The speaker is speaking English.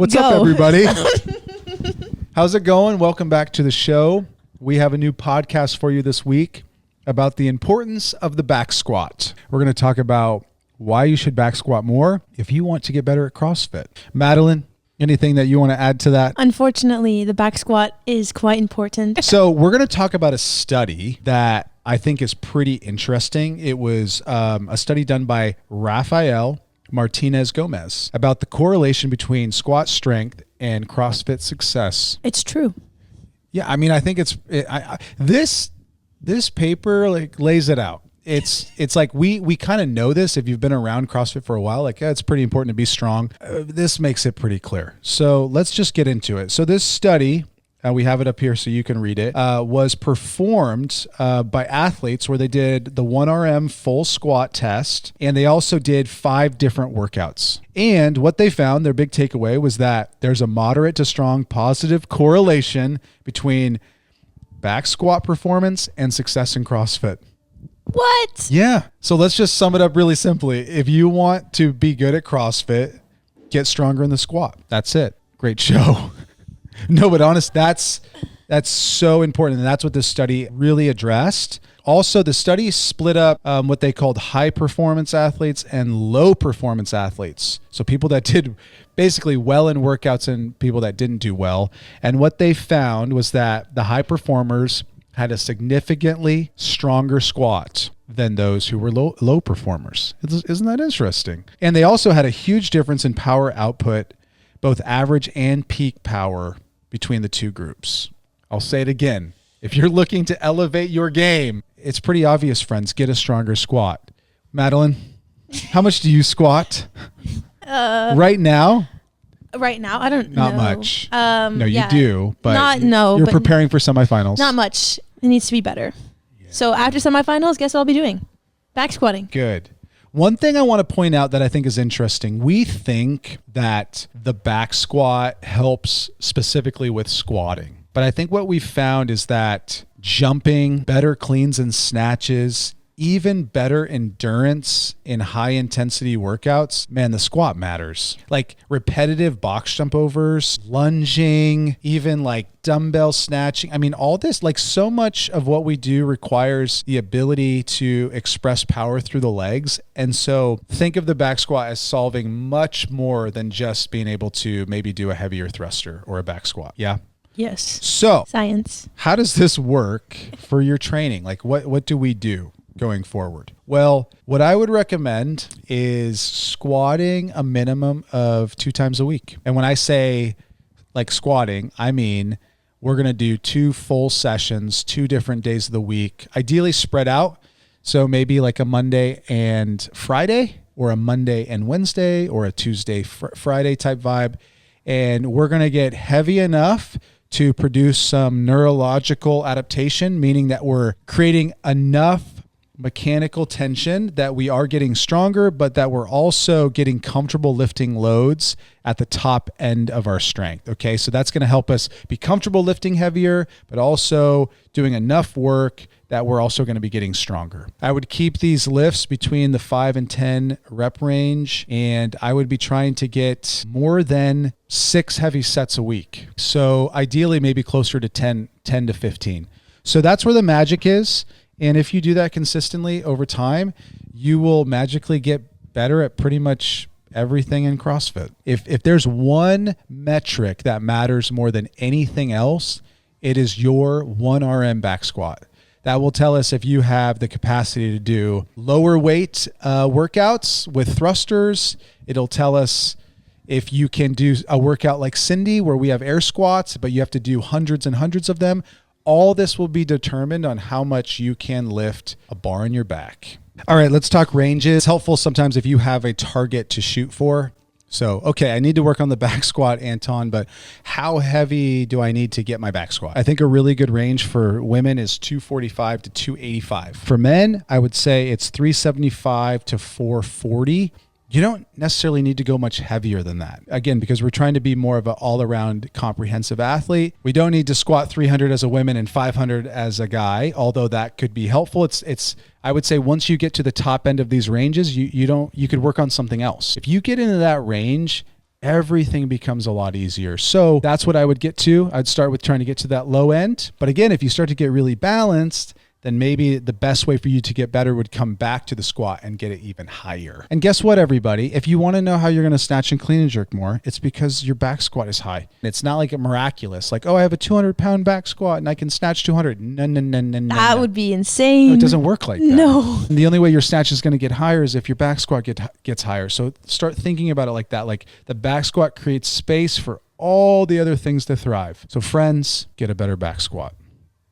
What's up, everybody? How's it going? Welcome back to the show. We have a new podcast for you this week about the importance of the back squat. We're going to talk about why you should back squat more if you want to get better at CrossFit. Madeline, anything that you want to add to that? Unfortunately, the back squat is quite important. So we're going to talk about a study that I think is pretty interesting. It was a study done by Rafael Martinez Gomez about the correlation between squat strength and CrossFit success. It's true. Yeah, I mean, I think this paper like lays it out. It's like we kind of know this if you've been around CrossFit for a while. Like, yeah, it's pretty important to be strong. This makes it pretty clear. So let's just get into it. So this study, we have it up here so you can read it, was performed by athletes where they did the 1RM full squat test, and they also did 5 different workouts. And what they found, their big takeaway, was that there's a moderate to strong positive correlation between back squat performance and success in CrossFit. What? Yeah. So let's just sum it up really simply. If you want to be good at CrossFit, get stronger in the squat. That's it. Great show. No, but honest, that's so important. And that's what this study really addressed. Also, the study split up what they called high performance athletes and low performance athletes. So people that did basically well in workouts and people that didn't do well. And what they found was that the high performers had a significantly stronger squat than those who were low performers. Isn't that interesting? And they also had a huge difference in power output, both average and peak power, between the two groups. I'll say it again. If you're looking to elevate your game, it's pretty obvious, friends. Get a stronger squat. Madeline, how much do you squat? Right now? Right now, I don't know. Not much. No, you do, but you're but preparing for semifinals. Not much. It needs to be better. Yeah. So after semifinals, guess what I'll be doing? Back squatting. Good. One thing I want to point out that I think is interesting, we think that the back squat helps specifically with squatting. But I think what we've found is that jumping, better cleans and snatches, even better endurance in high intensity workouts, man, the squat matters. Like repetitive box jump overs, lunging, even like dumbbell snatching. I mean, all this, like so much of what we do requires the ability to express power through the legs. And so think of the back squat as solving much more than just being able to maybe do a heavier thruster or a back squat. Yeah. Yes. So science. How does this work for your training? Like what do we do going forward? Well, what I would recommend is squatting a minimum of 2 times a week. And when I say like squatting, I mean we're going to do 2 full sessions, 2 different days of the week, ideally spread out. So maybe like a Monday and Friday, or a Monday and Wednesday, or a Tuesday, Friday type vibe. And we're going to get heavy enough to produce some neurological adaptation, meaning that we're creating enough mechanical tension that we are getting stronger, but that we're also getting comfortable lifting loads at the top end of our strength. Okay, so that's going to help us be comfortable lifting heavier, but also doing enough work that we're also going to be getting stronger. I would keep these lifts between the 5 and 10 rep range, and I would be trying to get more than 6 heavy sets a week. So ideally maybe closer to 10 to 15. So that's where the magic is. And if you do that consistently over time, you will magically get better at pretty much everything in CrossFit. If there's one metric that matters more than anything else, it is your 1RM back squat. That will tell us if you have the capacity to do lower weight workouts with thrusters. It'll tell us if you can do a workout like Cindy where we have air squats, but you have to do hundreds and hundreds of them. All this will be determined on how much you can lift a bar on your back. All right, let's talk ranges. It's helpful sometimes if you have a target to shoot for. So, okay, I need to work on the back squat, Anton, but how heavy do I need to get my back squat? I think a really good range for women is 245 to 285. For men, I would say it's 375 to 440. You don't necessarily need to go much heavier than that. Again, because we're trying to be more of an all-around comprehensive athlete. We don't need to squat 300 as a woman and 500 as a guy, although that could be helpful. It's I would say once you get to the top end of these ranges, you could work on something else. If you get into that range, everything becomes a lot easier. So that's what I would get to. I'd start with trying to get to that low end. But again, if you start to get really balanced, then maybe the best way for you to get better would come back to the squat and get it even higher. And guess what, everybody? If you want to know how you're going to snatch and clean and jerk more, it's because your back squat is high. It's not like a miraculous, like, oh, I have a 200-pound back squat and I can snatch 200. No. That would be insane. No, it doesn't work like that. No. And the only way your snatch is going to get higher is if your back squat gets higher. So start thinking about it like that. Like the back squat creates space for all the other things to thrive. So friends, get a better back squat.